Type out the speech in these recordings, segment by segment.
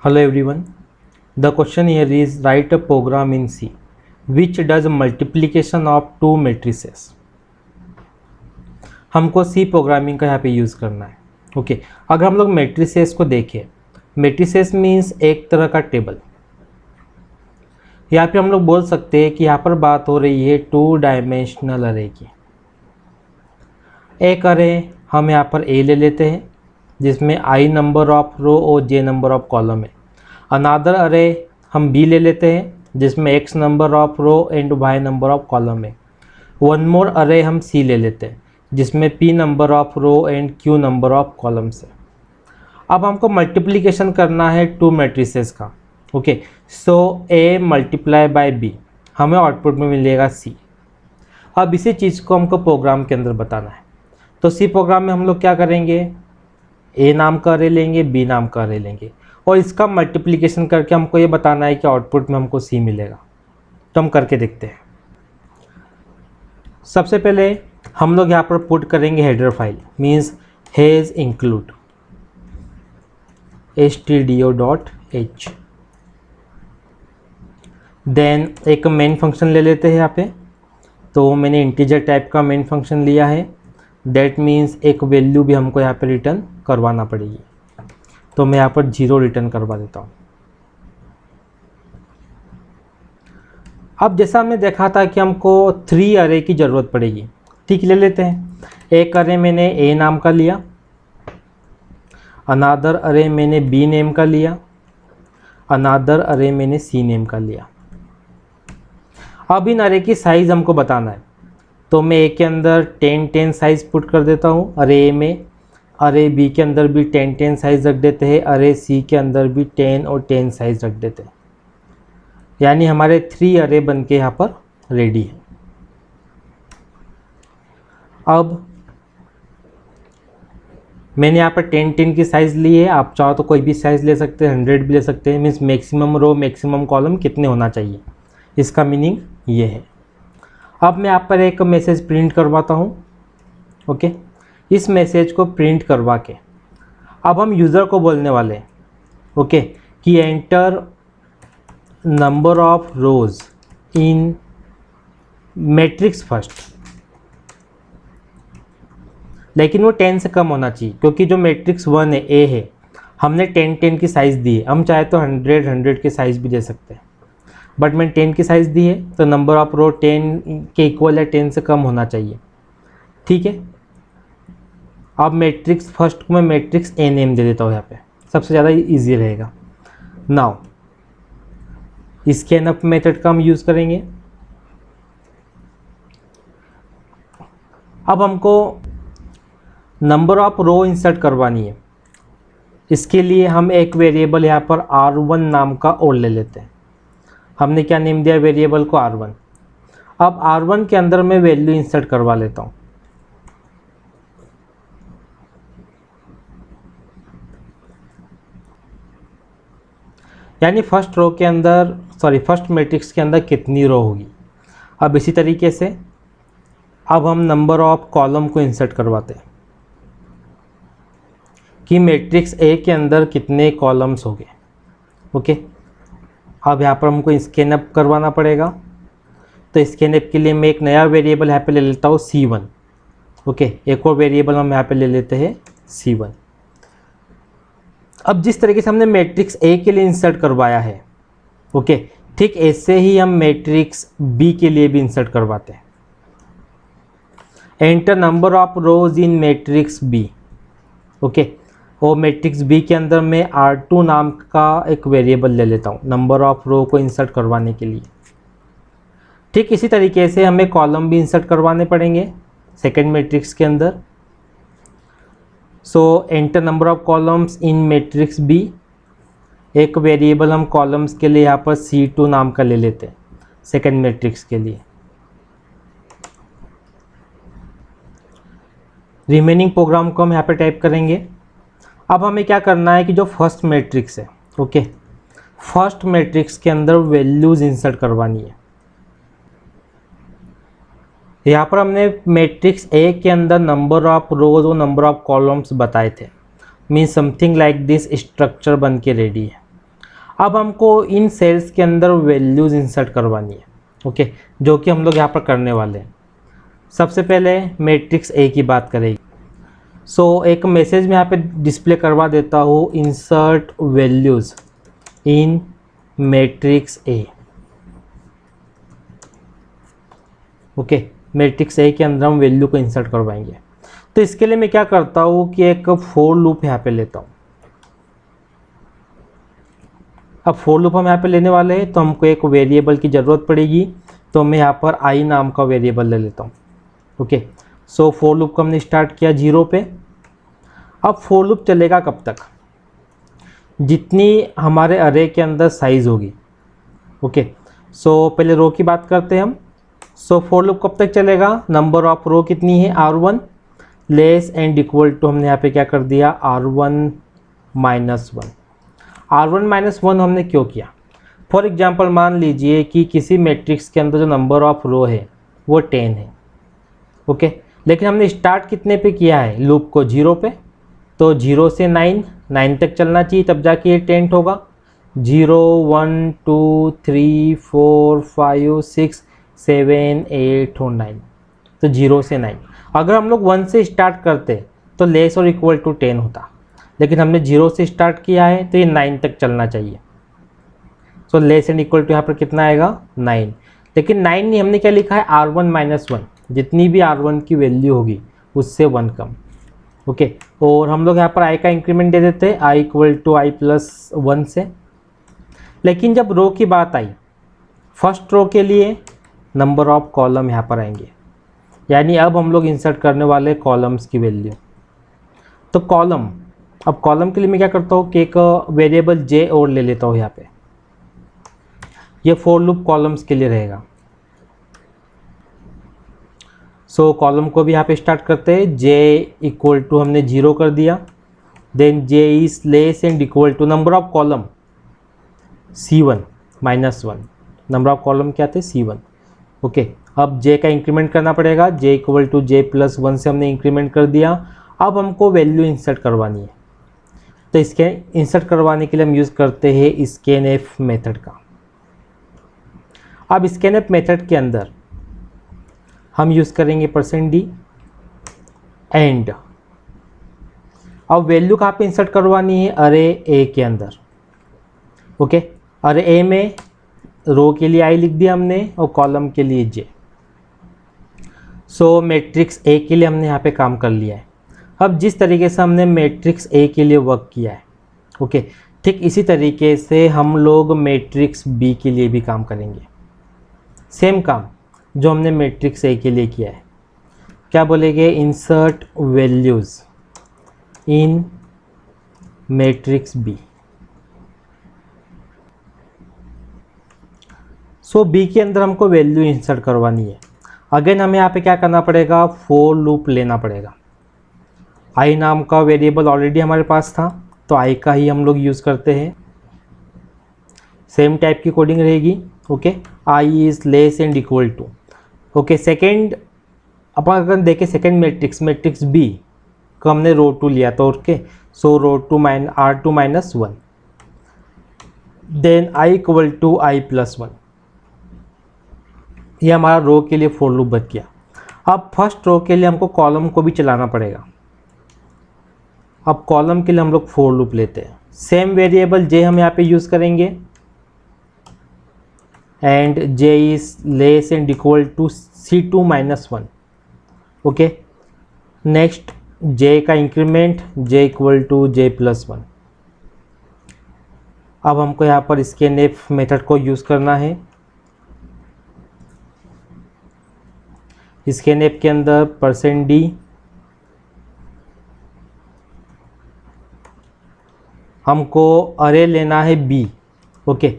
Hello everyone. The question here is write a program in C which does multiplication of two matrices. हमको C programming का यहाँ पे use करना है. Okay अगर हम लोग मेट्रिसेस को देखें, मेट्रिसेस मीन्स एक तरह का टेबल. यहाँ पे हम लोग बोल सकते हैं कि यहाँ पर बात हो रही है टू डायमेंशनल अरे की. एक अरे हम यहाँ पर A ले लेते हैं जिसमें I नंबर ऑफ रो और J नंबर ऑफ कॉलम है. अनादर अरे हम B ले लेते हैं जिसमें X number of row and Y number of column है. वन मोर अरे हम C ले लेते हैं जिसमें P number of row and Q number of columns है. अब हमको मल्टीप्लिकेशन करना है टू मैट्रिसेस का. Okay so A multiply by B हमें आउटपुट में मिलेगा C. अब इसी चीज़ को हमको प्रोग्राम के अंदर बताना है. तो C प्रोग्राम में हम लोग क्या करेंगे, A नाम का अरे लेंगे, B नाम का अरे लेंगे और इसका मल्टीप्लिकेशन करके हमको ये बताना है कि आउटपुट में हमको C मिलेगा. तो हम करके देखते हैं. सबसे पहले हम लोग यहाँ पर पुट करेंगे header file means has include stdio.h. Then एक मेन फंक्शन ले लेते हैं यहाँ पे. तो मैंने इंटीजर टाइप का मेन फंक्शन लिया है. दैट मीन्स एक वैल्यू भी हमको यहाँ पे रिटर्न करवाना पड़ेगी. तो मैं यहाँ पर 0 रिटर्न करवा देता हूँ. अब जैसा हमने देखा था कि हमको 3 अरे की ज़रूरत पड़ेगी. ठीक ले लेते हैं. एक अरे मैंने A नाम का लिया, अनादर अरे मैंने B नेम का लिया, अनादर अरे मैंने C नेम का लिया. अब इन अरे की साइज़ हमको बताना है. तो मैं A के अंदर 10 साइज़ पुट कर देता हूँ अरे A में. अरे B के अंदर भी 10 साइज़ रख देते हैं. अरे C के अंदर भी 10 और 10 साइज़ रख देते हैं. यानी हमारे 3 अरे बन के यहाँ पर रेडी है. अब मैंने यहाँ पर 10 की साइज़ ली है. आप चाहो तो कोई भी साइज़ ले सकते हैं, 100 भी ले सकते हैं. मीन्स मैक्सिमम रो मैक्सिमम कॉलम कितने होना चाहिए, इसका मीनिंग ये है. अब मैं यहाँ पर एक मैसेज प्रिंट करवाता हूँ. ओके इस मैसेज को प्रिंट करवा के अब हम यूज़र को बोलने वाले हैं ओके कि enter number of rose in matrix first. लेकिन वो 10 से कम होना चाहिए क्योंकि जो मैट्रिक्स 1 है A है हमने 10 की साइज़ दी है. हम चाहे तो 100 की साइज़ भी दे सकते हैं बट मैंने 10 की साइज़ दी है तो नंबर ऑफ रो 10 के इक्वल या 10 से कम होना चाहिए. ठीक है. अब मैट्रिक्स फर्स्ट को मैं मैट्रिक्स A नेम दे देता हूँ. यहाँ पे सबसे ज़्यादा इजी रहेगा. नाउ स्कैन अप मेथड का हम यूज़ करेंगे. अब हमको नंबर ऑफ रो इंसर्ट करवानी है. इसके लिए हम एक वेरिएबल यहाँ पर R1 नाम का और ले लेते हैं. हमने क्या नेम दिया वेरिएबल को R1. अब R1 के अंदर मैं वैल्यू इंसर्ट करवा लेता हूँ. यानी फर्स्ट रो के अंदर फर्स्ट मैट्रिक्स के अंदर कितनी रो होगी. अब इसी तरीके से अब हम नंबर ऑफ कॉलम को इंसर्ट करवाते हैं कि मैट्रिक्स A के अंदर कितने कॉलम्स होंगे. ओके अब यहाँ पर हमको स्कैन अप करवाना पड़ेगा. तो स्कैन अप के लिए मैं एक नया वेरिएबल यहाँ पे ले लेता हूँ C1. ओके एक और वेरिएबल हम यहाँ पे ले लेते हैं C1. अब जिस तरीके से हमने मैट्रिक्स A के लिए इंसर्ट करवाया है ओके ठीक ऐसे ही हम मैट्रिक्स B के लिए भी इंसर्ट करवाते हैं. Enter number of rose in matrix B. Okay और मैट्रिक्स B के अंदर मैं R2 नाम का एक वेरिएबल ले लेता हूँ नंबर ऑफ रो को इंसर्ट करवाने के लिए. ठीक इसी तरीके से हमें कॉलम भी इंसर्ट करवाने पड़ेंगे सेकेंड मैट्रिक्स के अंदर. सो enter number of columns in matrix B. एक वेरिएबल हम कॉलम्स के लिए यहाँ पर C2 नाम का ले लेते हैं सेकेंड मैट्रिक्स के लिए. रिमेनिंग प्रोग्राम को हम यहाँ पे टाइप करेंगे. अब हमें क्या करना है कि जो फर्स्ट मैट्रिक्स है ओके फर्स्ट मैट्रिक्स के अंदर वैल्यूज़ इंसर्ट करवानी है. यहाँ पर हमने मैट्रिक्स A के अंदर नंबर ऑफ रोज और नंबर ऑफ कॉलम्स बताए थे. Means something like this structure बन के रेडी है. अब हमको इन सेल्स के अंदर वैल्यूज़ इंसर्ट करवानी है, ओके, जो कि हम लोग यहाँ पर करने वाले हैं। सबसे पहले मैट्रिक्स ए की बात करेंगे। सो एक मैसेज में यहाँ पे डिस्प्ले करवा देता हूँ, insert values in matrix A, okay. Matrix A के अंदर हम वैल्यू को इंसर्ट करवाएंगे। तो इसके लिए मैं क्या करता हूँ कि एक फॉर लूप यहाँ पे लेता हूँ। अब फॉर लूप हम यहाँ पे लेने वाले हैं तो हमको एक वेरिएबल की ज़रूरत पड़ेगी, तो मैं यहाँ पर आई नाम का वेरिएबल ले लेता हूँ, ओके। सो फॉर लूप को हमने स्टार्ट किया 0 पे। अब फॉर लूप चलेगा कब तक? जितनी हमारे अरे के अंदर साइज़ होगी, ओके। सो पहले रो की बात करते हैं हम। सो फॉर लूप कब तक चलेगा? नंबर ऑफ रो कितनी है? R1 less and equal to, हमने यहाँ पे क्या कर दिया, R1 माइनस 1। R1 माइनस 1 हमने क्यों किया? फॉर एग्जांपल मान लीजिए कि किसी मैट्रिक्स के अंदर जो नंबर ऑफ रो है वो 10 है, ओके। लेकिन हमने स्टार्ट कितने पे किया है लूप को? 0 पे। तो 0 से 9 तक चलना चाहिए, तब जाके ये 10 होगा। 0 1 2 3 4 5 6 7 8 और 9, तो 0 से 9। अगर हम लोग 1 से स्टार्ट करते तो लेस और इक्वल टू 10 होता, लेकिन हमने 0 से स्टार्ट किया है तो ये 9 तक चलना चाहिए। So less and equal to यहाँ पर कितना आएगा? 9। लेकिन 9 नहीं, हमने क्या लिखा है? R1 minus 1। जितनी भी R1 की वैल्यू होगी उससे 1 कम, ओके। और हम लोग यहाँ पर i का इंक्रीमेंट दे देते हैं, i equal to i plus 1 से। लेकिन जब रो की बात आई, फर्स्ट रो के लिए नंबर ऑफ कॉलम यहाँ पर आएंगे, यानी अब हम लोग इंसर्ट करने वाले कॉलम्स की वैल्यू। तो कॉलम, अब कॉलम के लिए मैं क्या करता हूँ कि एक वेरिएबल j और ले लेता हूँ यहाँ पे। ये फॉर लूप कॉलम्स के लिए रहेगा। सो कॉलम को भी यहाँ पे स्टार्ट करते हैं, j इक्वल टू हमने 0 कर दिया। Then j is less and equal to number of column C1 minus 1। Number of column क्या थे? C1, okay. अब j का इंक्रीमेंट करना पड़ेगा, j equal to j plus 1 से हमने इंक्रीमेंट कर दिया। अब हमको वैल्यू इंसर्ट करवानी है, तो इसके इंसर्ट करवाने के लिए हम यूज़ करते हैं स्कैनएफ मेथड का। अब स्कैनएफ मेथड के अंदर हम यूज़ करेंगे %d एंड। अब वैल्यू कहाँ पे इंसर्ट करवानी है? अरे ए के अंदर, ओके। अरे ए में रो के लिए i लिख दिया हमने और कॉलम के लिए j। सो मैट्रिक्स ए के लिए हमने यहाँ पे काम कर लिया है। अब जिस तरीके से हमने मैट्रिक्स ए के लिए वर्क किया है, ओके, ठीक इसी तरीके से हम लोग मैट्रिक्स बी के लिए भी काम करेंगे। सेम काम जो हमने मैट्रिक्स ए के लिए किया है। क्या बोलेंगे? Insert values in matrix B. सो बी के अंदर हमको वैल्यू इंसर्ट करवानी है। अगेन हमें यहाँ पे क्या करना पड़ेगा? फॉर लूप लेना पड़ेगा। आई नाम का वेरिएबल ऑलरेडी हमारे पास था, तो आई का ही हम लोग यूज़ करते हैं। सेम टाइप की कोडिंग रहेगी, okay. I is less and equal to, okay. Second अपन अगर देखें, सेकेंड मैट्रिक्स बी को हमने रो 2 लिया था, okay. So row 2 R2 minus 1, then i equal to I plus 1। ये हमारा रो के लिए फॉर लूप बच गया। अब फर्स्ट रो के लिए हमको कॉलम को भी चलाना पड़ेगा। अब कॉलम के लिए हम लोग फॉर लूप लेते हैं। सेम वेरिएबल j हम यहाँ पे यूज़ करेंगे and j is less and equal to C2 minus 1, okay. Next j का increment j equal to j plus 1। अब हमको यहाँ पर स्कैनएफ मेथड को यूज़ करना है। स्कैनएफ के अंदर %d हमको अरे लेना है b, ओके।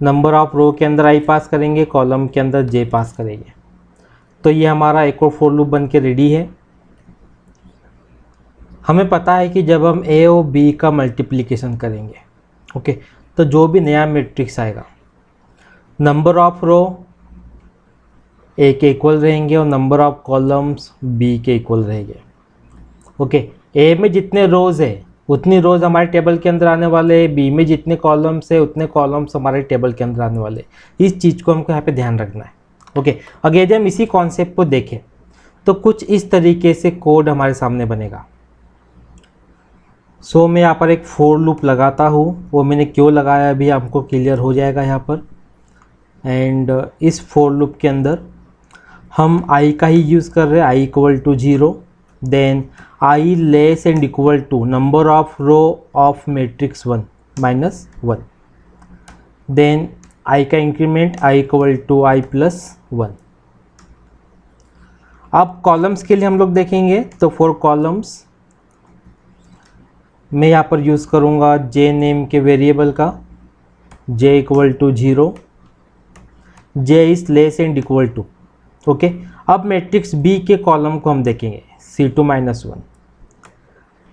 नंबर ऑफ रो के अंदर i पास करेंगे, कॉलम के अंदर j पास करेंगे। तो ये हमारा एक और फॉर लूप बन के रेडी है। हमें पता है कि जब हम a और b का मल्टीप्लिकेशन करेंगे, ओके, तो जो भी नया मैट्रिक्स आएगा, नंबर ऑफ रो a के इक्वल रहेंगे और नंबर ऑफ कॉलम्स b के इक्वल रहेंगे, ओके। a में जितने रोज़ है उतनी रोज हमारे टेबल के अंदर आने वाले, बी में जितने कॉलम्स है उतने कॉलम्स हमारे टेबल के अंदर आने वाले। इस चीज़ को हमको यहाँ पे ध्यान रखना है। ओके, अगर यदि हम इसी कॉन्सेप्ट को देखें तो कुछ इस तरीके से कोड हमारे सामने बनेगा। सो मैं यहाँ पर एक फोर लूप लगाता हूँ, वो मैंने क्यों लगाया अभी आपको क्लियर हो जाएगा यहाँ पर। एंड इस फोर लूप के अंदर हम आई का ही यूज़ कर रहे हैं, I equal to 0, then I less and equal to number of row of matrix 1 minus 1, then I का increment I equal to I plus 1। अब कॉलम्स के लिए हम लोग देखेंगे तो फॉर कॉलम्स मैं यहाँ पर यूज़ करूँगा जे नेम के वेरिएबल का, j equal to 0, j is less and equal to. Okay, अब मैट्रिक्स बी के कॉलम को हम देखेंगे C2 minus 1,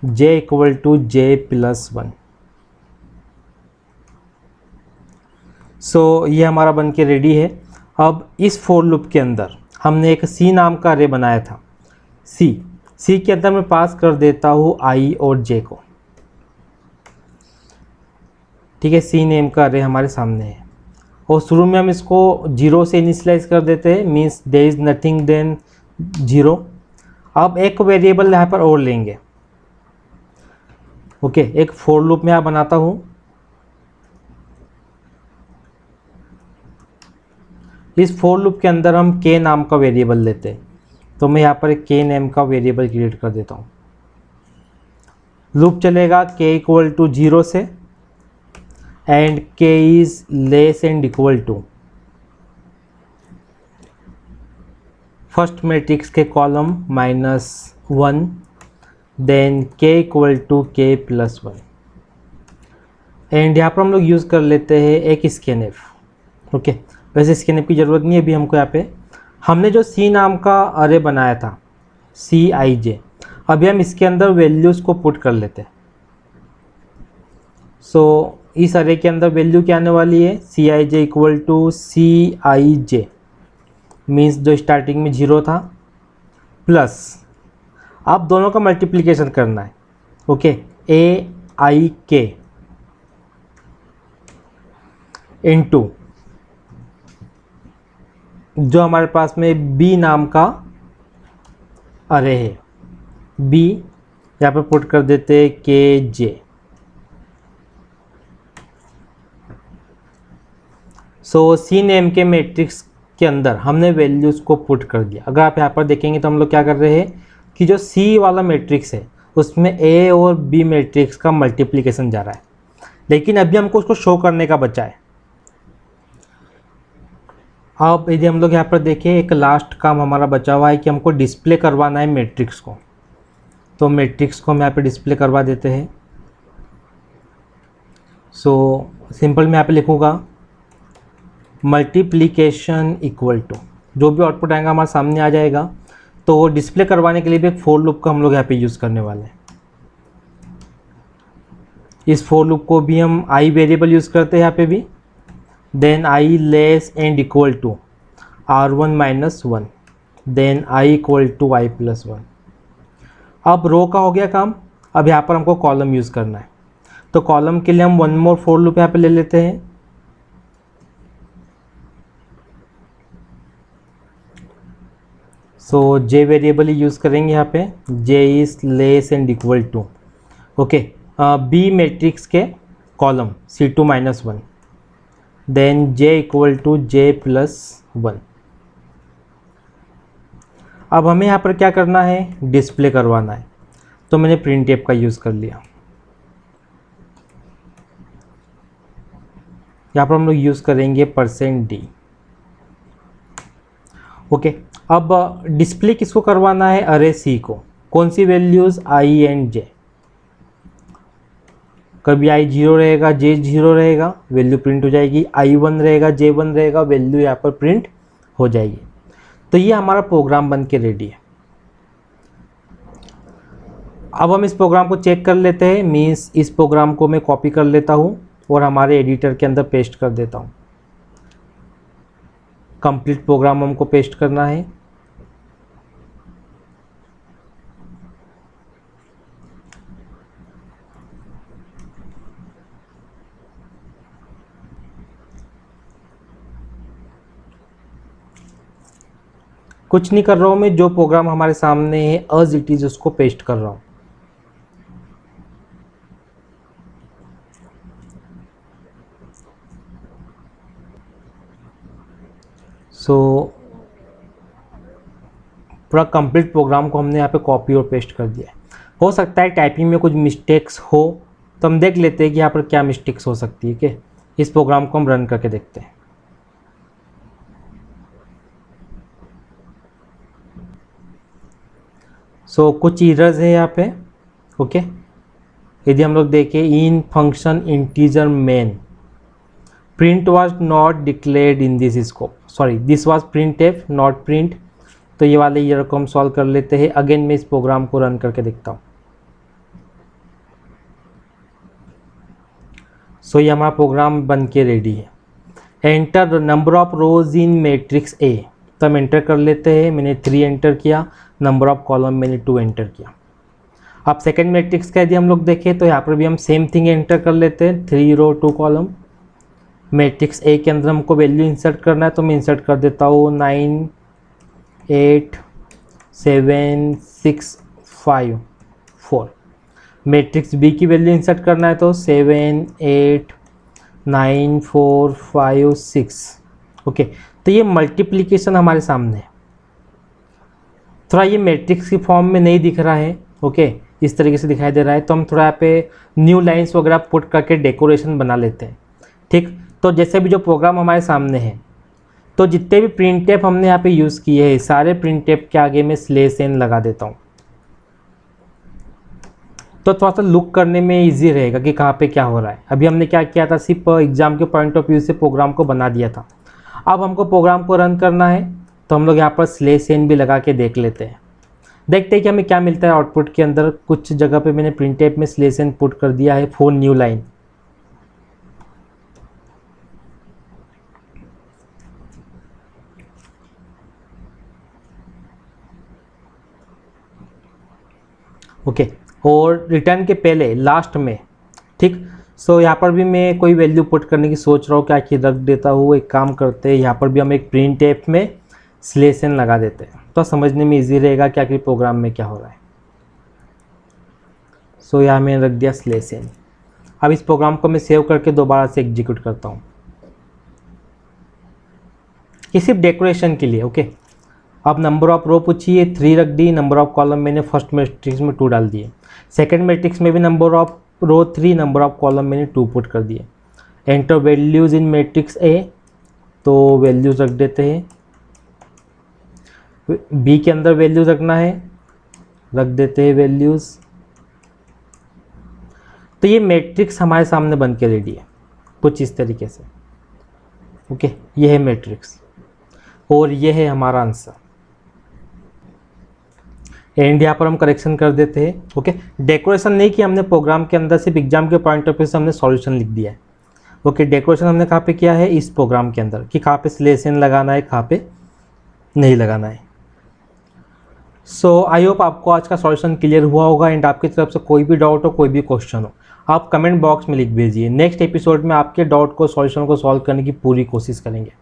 j equal to j plus 1। So ये हमारा बन के रेडी है। अब इस फोर लूप के अंदर हमने एक सी नाम का अरे बनाया था। सी के अंदर मैं पास कर देता हूँ आई और जे को। ठीक है, सी नेम का अरे हमारे सामने है और शुरू में हम इसको 0 से इनिशियलाइज कर देते हैं, means there is nothing then 0। अब एक वेरिएबल यहाँ पर और लेंगे। ओके, एक फोर लूप में यहाँ बनाता हूँ। इस फोर लूप के अंदर हम के नाम का वेरिएबल लेते हैं, तो मैं यहाँ पर एक के नेम का वेरिएबल क्रिएट कर देता हूँ। लूप चलेगा के इक्वल टू 0 से and k is less and equal to first matrix के column -1, then k equal to k plus 1। And यहाँ पर हम लोग यूज़ कर लेते हैं एक स्कैनएफ। ओके, वैसे स्कैनएफ की ज़रूरत नहीं है अभी हमको। यहाँ पे हमने जो सी नाम का अरे बनाया था CIJ, अभी हम इसके अंदर वैल्यूज़ को पुट कर लेते हैं। सो इस अरे के अंदर वैल्यू क्या आने वाली है, CIJ equal to CIJ, means जो स्टार्टिंग में 0 था, प्लस आप दोनों का मल्टीप्लिकेशन करना है। ओके, AIK इनटू जो हमारे पास में बी नाम का अरे है, बी यहाँ पर पुट कर देते KJ। सो सी नेम के मैट्रिक्स के अंदर हमने वैल्यूज़ को पुट कर दिया। अगर आप यहाँ पर देखेंगे तो हम लोग क्या कर रहे हैं कि जो सी वाला मैट्रिक्स है उसमें ए और बी मैट्रिक्स का मल्टीप्लिकेशन जा रहा है, लेकिन अभी हमको उसको शो करने का बचा है। अब यदि हम लोग यहाँ पर देखें, एक लास्ट काम हमारा बचा हुआ है कि हमको डिस्प्ले करवाना है मैट्रिक्स को। तो मैट्रिक्स को हम यहाँ पे डिस्प्ले करवा देते हैं। सो सिंपल मैं यहाँ पे लिखूँगा मल्टीप्लिकेशन इक्वल टू, जो भी आउटपुट आएगा हमारे सामने आ जाएगा। तो वो डिस्प्ले करवाने के लिए भी एक फोर लूप का हम लोग यहाँ पे यूज़ करने वाले हैं। इस फोर लूप को भी हम आई वेरिएबल यूज़ करते हैं यहाँ पे भी, then I less and equal to R1 minus 1, then i equal to I plus 1। अब रो का हो गया काम, अब यहाँ पर हमको कॉलम यूज़ करना है। तो कॉलम के लिए हम वन मोर फोर लूप यहाँ पे ले लेते हैं। सो जे वेरिएबल ही यूज़ करेंगे यहाँ पे, j is less and equal to okay b matrix के column C2 minus 1, then j equal to j plus 1। अब हमें यहाँ पर क्या करना है, डिस्प्ले करवाना है। तो मैंने प्रिंटफ का यूज़ कर लिया। यहाँ पर हम लोग यूज़ करेंगे %d। ओके, अब डिस्प्ले किसको करवाना है, अरे सी को। कौन सी वैल्यूज़, आई एंड जे। कभी आई 0 रहेगा, जे 0 रहेगा, वैल्यू प्रिंट हो जाएगी। आई 1 रहेगा, जे 1 रहेगा, वैल्यू यहाँ पर प्रिंट हो जाएगी। तो ये हमारा प्रोग्राम बन के रेडी है। अब हम इस प्रोग्राम को चेक कर लेते हैं, मीन्स इस प्रोग्राम को मैं कॉपी कर लेता हूँ और हमारे एडिटर के अंदर पेस्ट कर देता हूँ। कंप्लीट प्रोग्राम हमको पेस्ट करना है। कुछ नहीं कर रहा हूँ मैं, जो प्रोग्राम हमारे सामने है एज इट इज उसको पेस्ट कर रहा हूँ। सो पूरा कंप्लीट प्रोग्राम को हमने यहाँ पे कॉपी और पेस्ट कर दिया है। हो सकता है टाइपिंग में कुछ मिस्टेक्स हो, तो हम देख लेते हैं कि यहाँ पर क्या मिस्टेक्स हो सकती है। कि इस प्रोग्राम को हम रन करके देखते हैं। सो कुछ एरर्स है यहाँ पे। ओके, यदि हम लोग देखें in function integer main print was not declared in this scope, sorry this was printf not print. तो ये वाले एरर को हम सॉल्व कर लेते हैं। अगेन मैं इस प्रोग्राम को रन करके देखता हूँ। सो ये हमारा प्रोग्राम बन के रेडी है। Enter the number of rose in matrix A, तो हम एंटर कर लेते हैं। मैंने 3 एंटर किया, नंबर ऑफ कॉलम मैंने 2 एंटर किया। अब सेकेंड मैट्रिक्स का यदि हम लोग देखें तो यहाँ पर भी हम सेम थिंग एंटर कर लेते हैं, 3 रो 2 कॉलम। मैट्रिक्स ए के अंदर हमको वैल्यू इंसर्ट करना है, तो मैं इंसर्ट कर देता हूँ 9 8 7 6 5 4। मैट्रिक्स बी की वैल्यू इंसर्ट करना है तो 7 8 9 4 5 6। ओके, तो ये मल्टीप्लिकेशन हमारे सामने है। थोड़ा ये मैट्रिक्स की फॉर्म में नहीं दिख रहा है। ओके, इस तरीके से दिखाई दे रहा है, तो हम थोड़ा यहाँ पे न्यू लाइंस वगैरह पुट करके डेकोरेशन बना लेते हैं। ठीक, तो जैसे भी जो प्रोग्राम हमारे सामने है, तो जितने भी प्रिंट टेप हमने यहाँ पे यूज़ किए हैं, सारे प्रिंट टेप के आगे मैं स्लेश एन लगा देता हूँ। तो थोड़ा सा लुक करने में इजी रहेगा कि कहाँ पे क्या हो रहा है। अभी हमने क्या किया था, सिर्फ एग्जाम के पॉइंट ऑफ व्यू से प्रोग्राम को बना दिया था। अब हमको प्रोग्राम को रन करना है, तो हम लोग यहाँ पर स्लेश एन भी लगा के देख लेते हैं। देखते हैं कि हमें क्या मिलता है आउटपुट के अंदर। कुछ जगह पे मैंने प्रिंट टेप में स्लेश एन पुट कर दिया है 4 न्यू लाइन। ओके, और रिटर्न के पहले लास्ट में, ठीक, सो यहाँ पर भी मैं कोई वैल्यू पुट करने की सोच रहा हूँ, क्या कि रख देता हूँ। एक काम करते हैं, यहाँ पर भी हम एक प्रिंट एफ में स्लेश एन लगा देते हैं, तो समझने में इजी रहेगा क्या कि प्रोग्राम में क्या हो रहा है। सो यहाँ मैंने रख दिया स्लेश एन। अब इस प्रोग्राम को मैं सेव करके दोबारा से एग्जीक्यूट करता हूँ, ये सिर्फ डेकोरेशन के लिए। ओके, अब नंबर ऑफ रो पूछी है, 3 रख दी। नंबर ऑफ कॉलम मैंने फर्स्ट मैट्रिक्स में 2 डाल दिए। सेकंड मैट्रिक्स में भी number of row 3, number of column मैंने 2 पुट कर दिए। Enter values in matrix A, तो वैल्यूज़ रख देते हैं। बी के अंदर वैल्यूज़ रखना है, रख देते हैं वैल्यूज़। तो ये मैट्रिक्स हमारे सामने बन के रेडी है कुछ इस तरीके से। ओके, ये है मैट्रिक्स और ये है हमारा आंसर। एंड यहाँ पर हम करेक्शन कर देते हैं। ओके, डेकोरेशन नहीं किया हमने प्रोग्राम के अंदर, सिर्फ एग्जाम के पॉइंट ऑफ व्यू से हमने सॉल्यूशन लिख दिया है। ओके, डेकोरेशन हमने कहाँ पे किया है, इस प्रोग्राम के अंदर, कि कहाँ पे स्लेश एन लगाना है, कहाँ पे नहीं लगाना है। सो आई होप आपको आज का सॉल्यूशन क्लियर हुआ होगा। एंड आपकी तरफ से कोई भी डाउट हो, कोई भी क्वेश्चन हो, आप कमेंट बॉक्स में लिख भेजिए। नेक्स्ट एपिसोड में आपके डाउट को, सॉल्यूशन को सॉल्व करने की पूरी कोशिश करेंगे।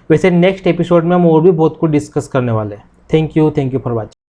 वैसे नेक्स्ट एपिसोड में हम और भी बहुत कुछ डिस्कस करने वाले हैं। Thank you for watching.